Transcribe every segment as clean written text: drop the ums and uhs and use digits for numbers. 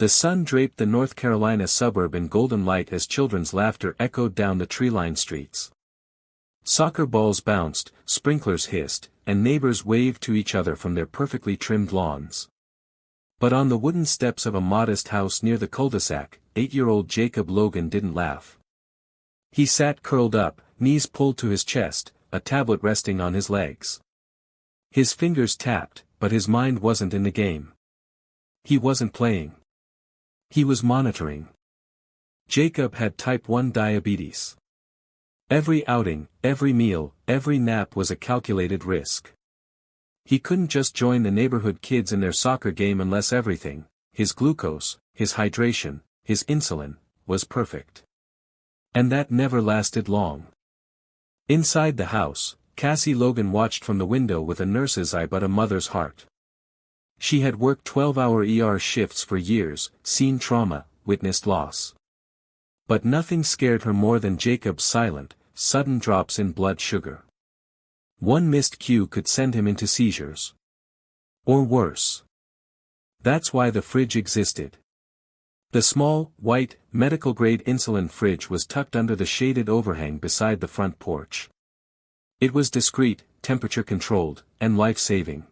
The sun draped the North Carolina suburb in golden light as children's laughter echoed down the tree-lined streets. Soccer balls bounced, sprinklers hissed, and neighbors waved to each other from their perfectly trimmed lawns. But on the wooden steps of a modest house near the cul-de-sac, 8-year-old Jacob Logan didn't laugh. He sat curled up, knees pulled to his chest, a tablet resting on his legs. His fingers tapped, but his mind wasn't in the game. He wasn't playing. He was monitoring. Jacob had type 1 diabetes. Every outing, every meal, every nap was a calculated risk. He couldn't just join the neighborhood kids in their soccer game unless everything, his glucose, his hydration, his insulin, was perfect. And that never lasted long. Inside the house, Cassie Logan watched from the window with a nurse's eye but a mother's heart. She had worked 12-hour ER shifts for years, seen trauma, witnessed loss. But nothing scared her more than Jacob's silent, sudden drops in blood sugar. One missed cue could send him into seizures. Or worse. That's why the fridge existed. The small, white, medical-grade insulin fridge was tucked under the shaded overhang beside the front porch. It was discreet, temperature-controlled, and life-saving.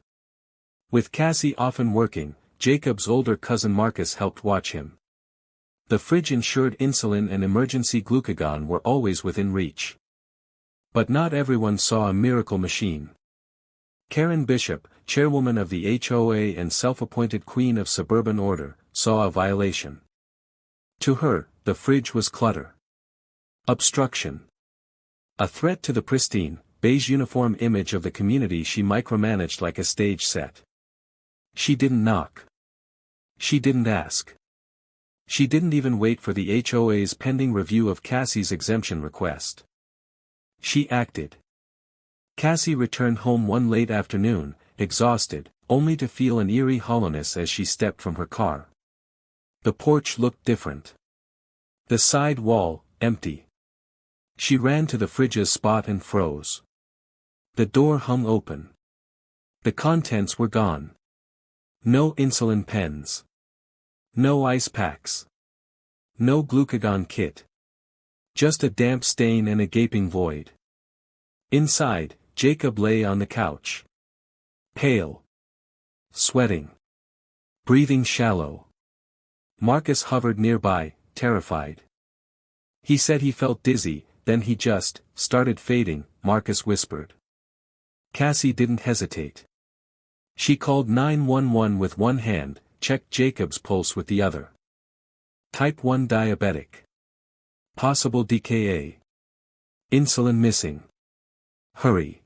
With Cassie often working, Jacob's older cousin Marcus helped watch him. The fridge ensured insulin and emergency glucagon were always within reach. But not everyone saw a miracle machine. Karen Bishop, chairwoman of the HOA and self-appointed queen of suburban order, saw a violation. To her, the fridge was clutter. Obstruction. A threat to the pristine, beige uniform image of the community she micromanaged like a stage set. She didn't knock. She didn't ask. She didn't even wait for the HOA's pending review of Cassie's exemption request. She acted. Cassie returned home one late afternoon, exhausted, only to feel an eerie hollowness as she stepped from her car. The porch looked different. The side wall, empty. She ran to the fridge's spot and froze. The door hung open. The contents were gone. No insulin pens. No ice packs. No glucagon kit. Just a damp stain and a gaping void. Inside, Jacob lay on the couch. Pale. Sweating. Breathing shallow. Marcus hovered nearby, terrified. He said he felt dizzy, then he just started fading, Marcus whispered. Cassie didn't hesitate. She called 911 with one hand, checked Jacob's pulse with the other. Type 1 diabetic. Possible DKA. Insulin missing. Hurry.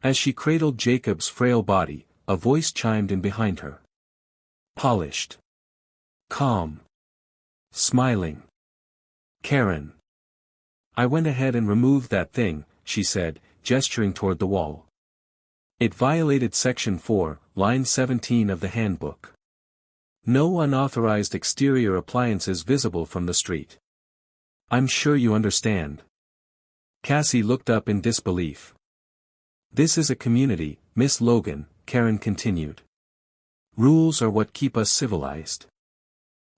As she cradled Jacob's frail body, a voice chimed in behind her. Polished. Calm. Smiling. Karen. I went ahead and removed that thing, she said, gesturing toward the wall. It violated Section 4, Line 17 of the handbook. No unauthorized exterior appliances visible from the street. I'm sure you understand. Cassie looked up in disbelief. This is a community, Miss Logan, Karen continued. Rules are what keep us civilized.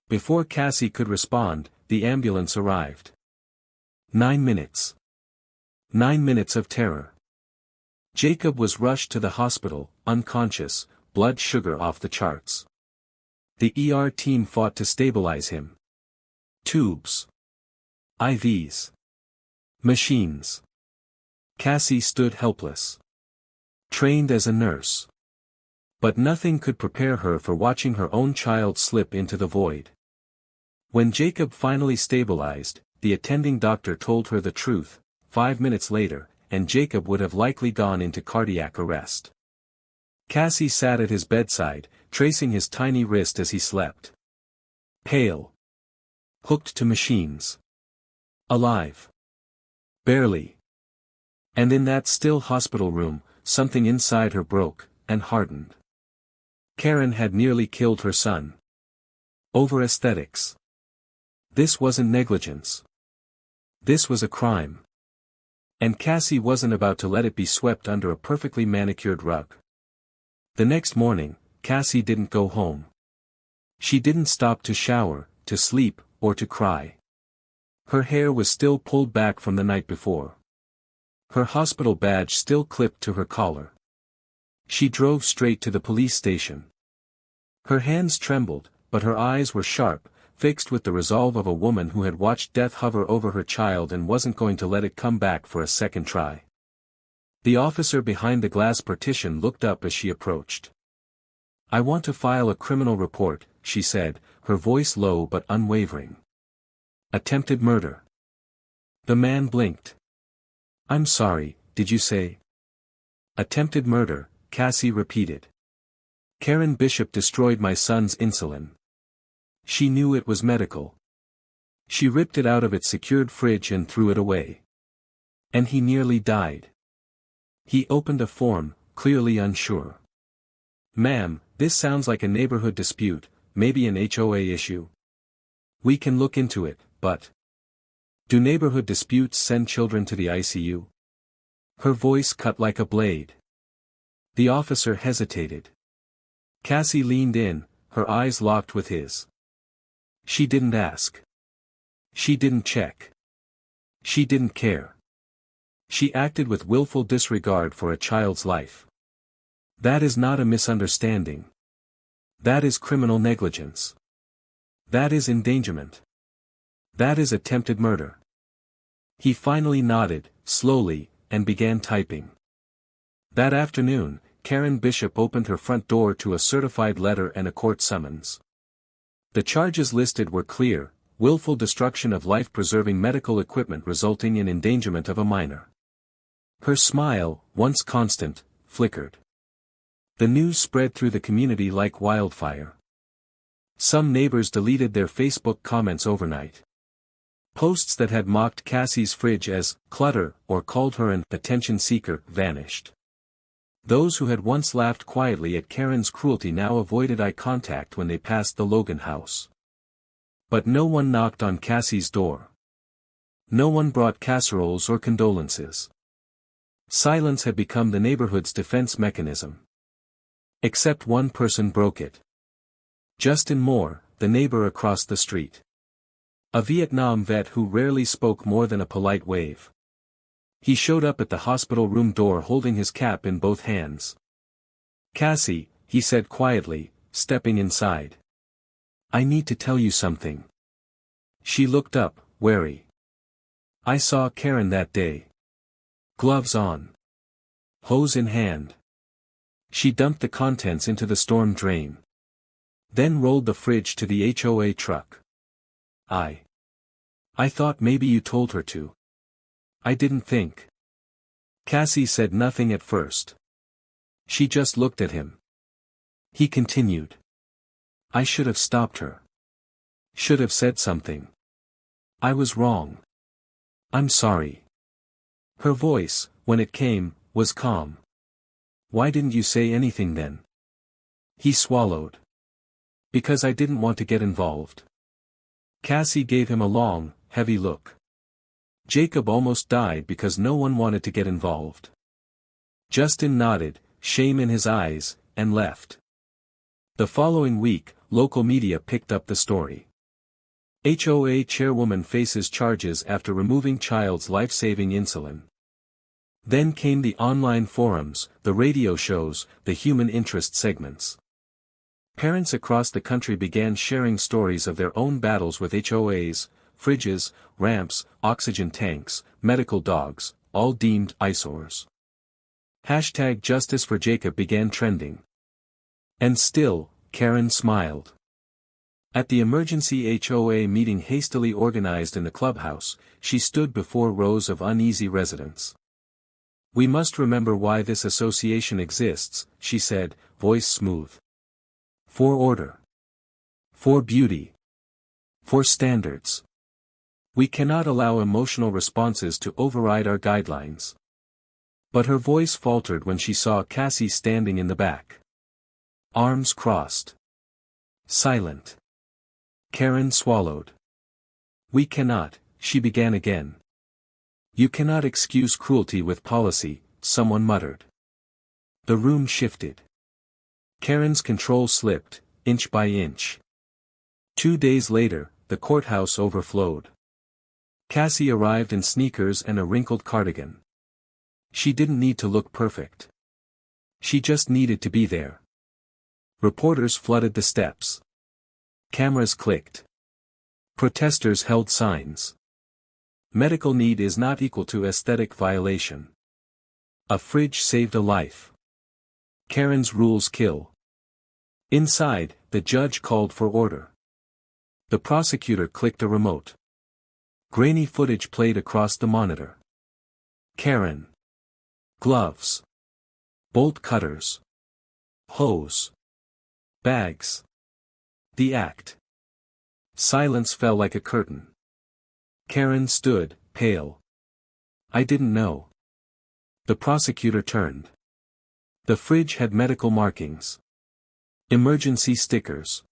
Before Cassie could respond, the ambulance arrived. 9 minutes. 9 minutes of terror. Jacob was rushed to the hospital, unconscious, blood sugar off the charts. The ER team fought to stabilize him. Tubes. IVs. Machines. Cassie stood helpless. Trained as a nurse. But nothing could prepare her for watching her own child slip into the void. When Jacob finally stabilized, the attending doctor told her the truth. 5 minutes later, and Jacob would have likely gone into cardiac arrest. Cassie sat at his bedside, tracing his tiny wrist as he slept. Pale. Hooked to machines. Alive. Barely. And in that still hospital room, something inside her broke, and hardened. Karen had nearly killed her son. Over aesthetics. This wasn't negligence. This was a crime. And Cassie wasn't about to let it be swept under a perfectly manicured rug. The next morning, Cassie didn't go home. She didn't stop to shower, to sleep, or to cry. Her hair was still pulled back from the night before. Her hospital badge still clipped to her collar. She drove straight to the police station. Her hands trembled, but her eyes were sharp, fixed with the resolve of a woman who had watched death hover over her child and wasn't going to let it come back for a second try. The officer behind the glass partition looked up as she approached. "I want to file a criminal report," she said, her voice low but unwavering. "Attempted murder." The man blinked. "I'm sorry, did you say?" "Attempted murder," Cassie repeated. "Karen Bishop destroyed my son's insulin. She knew it was medical. She ripped it out of its secured fridge and threw it away. And he nearly died." He opened a form, clearly unsure. "Ma'am, this sounds like a neighborhood dispute, maybe an HOA issue. We can look into it, but do neighborhood disputes send children to the ICU?" Her voice cut like a blade. The officer hesitated. Cassie leaned in, her eyes locked with his. She didn't ask. She didn't check. She didn't care. She acted with willful disregard for a child's life. That is not a misunderstanding. That is criminal negligence. That is endangerment. That is attempted murder. He finally nodded, slowly, and began typing. That afternoon, Karen Bishop opened her front door to a certified letter and a court summons. The charges listed were clear: willful destruction of life-preserving medical equipment resulting in endangerment of a minor. Her smile, once constant, flickered. The news spread through the community like wildfire. Some neighbors deleted their Facebook comments overnight. Posts that had mocked Cassie's fridge as clutter or called her an attention seeker vanished. Those who had once laughed quietly at Karen's cruelty now avoided eye contact when they passed the Logan house. But no one knocked on Cassie's door. No one brought casseroles or condolences. Silence had become the neighborhood's defense mechanism. Except one person broke it. Justin Moore, the neighbor across the street. A Vietnam vet who rarely spoke more than a polite wave. He showed up at the hospital room door holding his cap in both hands. "Cassie," he said quietly, stepping inside. "I need to tell you something." She looked up, wary. "I saw Karen that day. Gloves on. Hose in hand. She dumped the contents into the storm drain. Then rolled the fridge to the HOA truck. I thought maybe you told her to. I didn't think." Cassie said nothing at first. She just looked at him. He continued. "I should have stopped her. Should have said something. I was wrong. I'm sorry." Her voice, when it came, was calm. "Why didn't you say anything then?" He swallowed. "Because I didn't want to get involved." Cassie gave him a long, heavy look. "Jacob almost died because no one wanted to get involved." Justin nodded, shame in his eyes, and left. The following week, local media picked up the story. HOA chairwoman faces charges after removing child's life-saving insulin. Then came the online forums, the radio shows, the human interest segments. Parents across the country began sharing stories of their own battles with HOAs, fridges, ramps, oxygen tanks, medical dogs, all deemed eyesores. Hashtag Justice for Jacob began trending. And still, Karen smiled. At the emergency HOA meeting hastily organized in the clubhouse, she stood before rows of uneasy residents. "We must remember why this association exists," she said, voice smooth. "For order. For beauty. For standards. We cannot allow emotional responses to override our guidelines." But her voice faltered when she saw Cassie standing in the back. Arms crossed. Silent. Karen swallowed. "We cannot," she began again. "You cannot excuse cruelty with policy," someone muttered. The room shifted. Karen's control slipped, inch by inch. 2 days later, the courthouse overflowed. Cassie arrived in sneakers and a wrinkled cardigan. She didn't need to look perfect. She just needed to be there. Reporters flooded the steps. Cameras clicked. Protesters held signs. Medical need is not equal to aesthetic violation. A fridge saved a life. Karen's rules kill. Inside, the judge called for order. The prosecutor clicked a remote. Grainy footage played across the monitor. Karen. Gloves. Bolt cutters. Hose. Bags. The act. Silence fell like a curtain. Karen stood, pale. I didn't know. The prosecutor turned. The fridge had medical markings. Emergency stickers.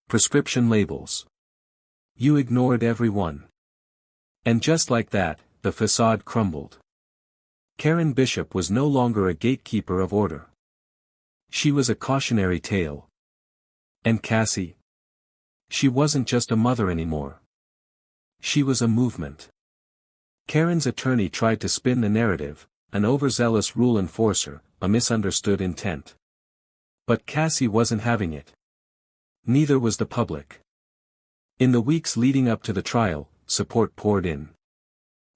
Prescription labels. You ignored every one. And just like that, the facade crumbled. Karen Bishop was no longer a gatekeeper of order. She was a cautionary tale. And Cassie? She wasn't just a mother anymore. She was a movement. Karen's attorney tried to spin the narrative, an overzealous rule enforcer, a misunderstood intent. But Cassie wasn't having it. Neither was the public. In the weeks leading up to the trial, support poured in.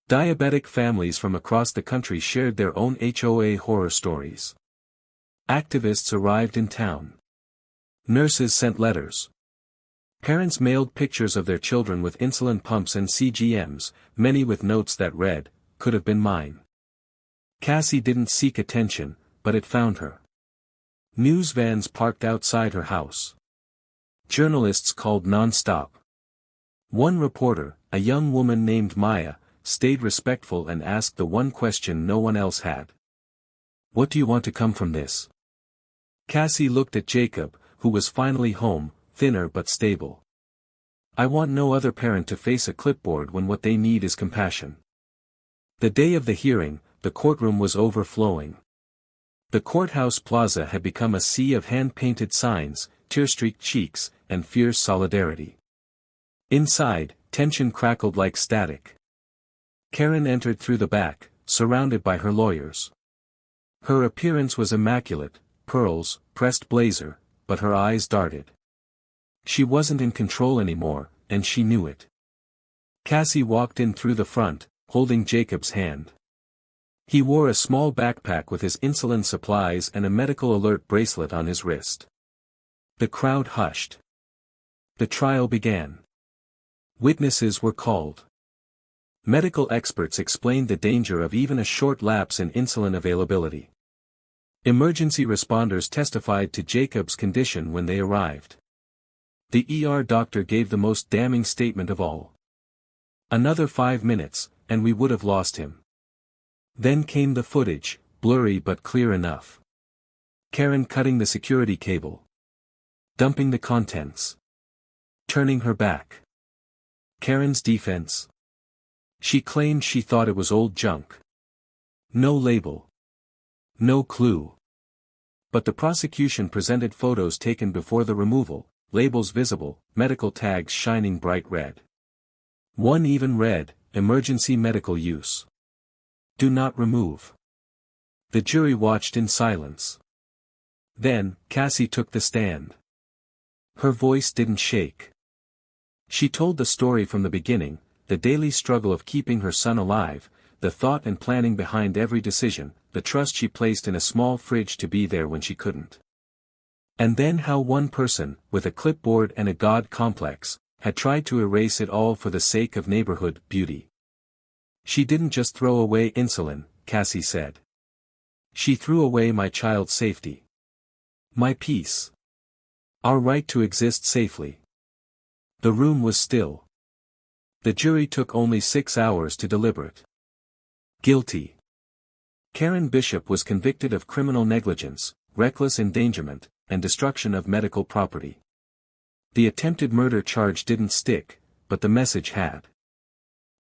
Diabetic families from across the country shared their own HOA horror stories. Activists arrived in town. Nurses sent letters. Parents mailed pictures of their children with insulin pumps and CGMs, many with notes that read, "Could have been mine." Cassie didn't seek attention, but it found her. News vans parked outside her house. Journalists called non-stop. One reporter, a young woman named Maya, stayed respectful and asked the one question no one else had. What do you want to come from this? Cassie looked at Jacob, who was finally home, thinner but stable. I want no other parent to face a clipboard when what they need is compassion. The day of the hearing, the courtroom was overflowing. The courthouse plaza had become a sea of hand-painted signs, tear-streaked cheeks, and fierce solidarity. Inside, tension crackled like static. Karen entered through the back, surrounded by her lawyers. Her appearance was immaculate, pearls, pressed blazer, but her eyes darted. She wasn't in control anymore, and she knew it. Cassie walked in through the front, holding Jacob's hand. He wore a small backpack with his insulin supplies and a medical alert bracelet on his wrist. The crowd hushed. The trial began. Witnesses were called. Medical experts explained the danger of even a short lapse in insulin availability. Emergency responders testified to Jacob's condition when they arrived. The ER doctor gave the most damning statement of all. Another 5 minutes, and we would have lost him. Then came the footage, blurry but clear enough. Karen cutting the security cable. Dumping the contents. Turning her back. Karen's defense. She claimed she thought it was old junk. No label. No clue. But the prosecution presented photos taken before the removal, labels visible, medical tags shining bright red. One even read, emergency medical use. Do not remove. The jury watched in silence. Then, Cassie took the stand. Her voice didn't shake. She told the story from the beginning, the daily struggle of keeping her son alive, the thought and planning behind every decision, the trust she placed in a small fridge to be there when she couldn't. And then how one person, with a clipboard and a God complex, had tried to erase it all for the sake of neighborhood beauty. She didn't just throw away insulin, Cassie said. She threw away my child's safety. My peace. Our right to exist safely. The room was still. The jury took only 6 hours to deliberate. Guilty. Karen Bishop was convicted of criminal negligence, reckless endangerment, and destruction of medical property. The attempted murder charge didn't stick, but the message had.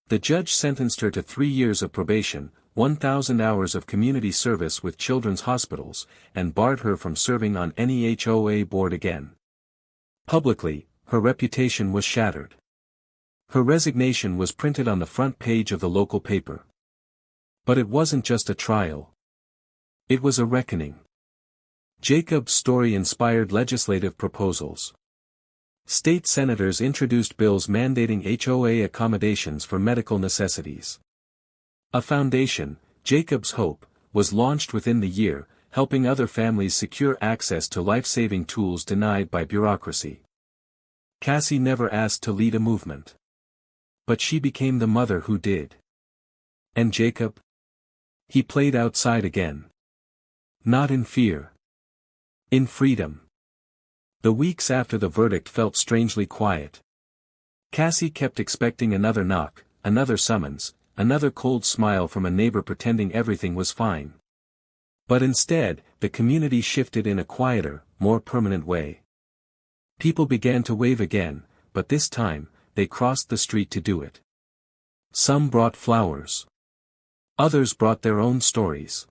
The judge sentenced her to 3 years of probation, 1,000 hours of community service with children's hospitals, and barred her from serving on any HOA board again. Publicly, her reputation was shattered. Her resignation was printed on the front page of the local paper. But it wasn't just a trial. It was a reckoning. Jacob's story inspired legislative proposals. State senators introduced bills mandating HOA accommodations for medical necessities. A foundation, Jacob's Hope, was launched within the year, helping other families secure access to life-saving tools denied by bureaucracy. Cassie never asked to lead a movement. But she became the mother who did. And Jacob? He played outside again. Not in fear. In freedom. The weeks after the verdict felt strangely quiet. Cassie kept expecting another knock, another summons, another cold smile from a neighbor pretending everything was fine. But instead, the community shifted in a quieter, more permanent way. People began to wave again, but this time, they crossed the street to do it. Some brought flowers. Others brought their own stories.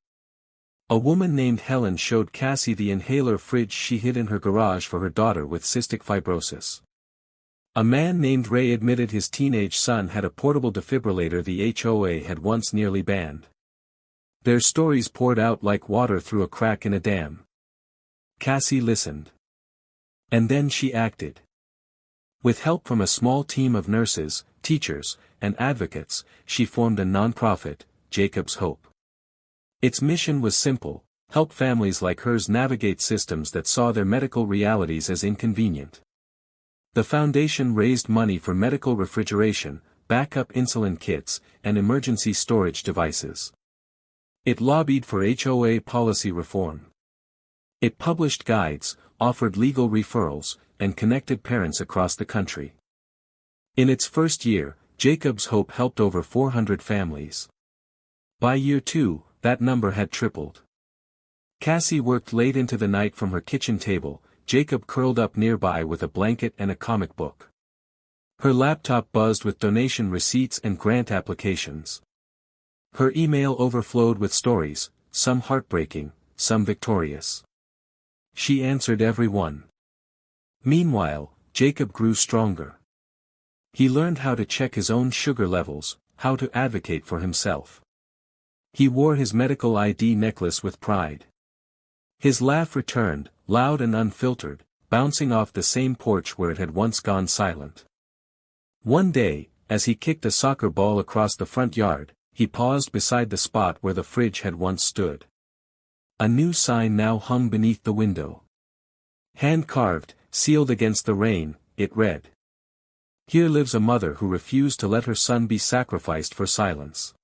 A woman named Helen showed Cassie the inhaler fridge she hid in her garage for her daughter with cystic fibrosis. A man named Ray admitted his teenage son had a portable defibrillator the HOA had once nearly banned. Their stories poured out like water through a crack in a dam. Cassie listened. And then she acted. With help from a small team of nurses, teachers, and advocates, she formed a nonprofit, Jacob's Hope. Its mission was simple: help families like hers navigate systems that saw their medical realities as inconvenient. The foundation raised money for medical refrigeration, backup insulin kits, and emergency storage devices. It lobbied for HOA policy reform. It published guides, offered legal referrals, and connected parents across the country. In its first year, Jacob's Hope helped over 400 families. By year 2, that number had tripled. Cassie worked late into the night from her kitchen table, Jacob curled up nearby with a blanket and a comic book. Her laptop buzzed with donation receipts and grant applications. Her email overflowed with stories, some heartbreaking, some victorious. She answered every one. Meanwhile, Jacob grew stronger. He learned how to check his own sugar levels, how to advocate for himself. He wore his medical ID necklace with pride. His laugh returned, loud and unfiltered, bouncing off the same porch where it had once gone silent. One day, as he kicked a soccer ball across the front yard, he paused beside the spot where the fridge had once stood. A new sign now hung beneath the window. Hand-carved, sealed against the rain, it read: "Here lives a mother who refused to let her son be sacrificed for silence."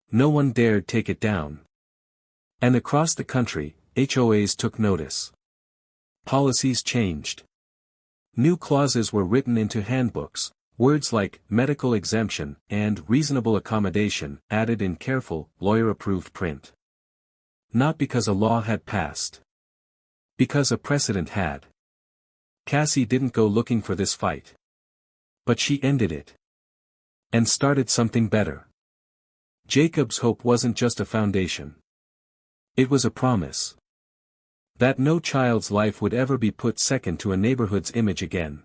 No one dared take it down. And across the country, HOAs took notice. Policies changed. New clauses were written into handbooks, words like medical exemption and reasonable accommodation added in careful, lawyer-approved print. Not because a law had passed. Because a precedent had. Cassie didn't go looking for this fight. But she ended it. And started something better. Jacob's Hope wasn't just a foundation. It was a promise. That no child's life would ever be put second to a neighborhood's image again.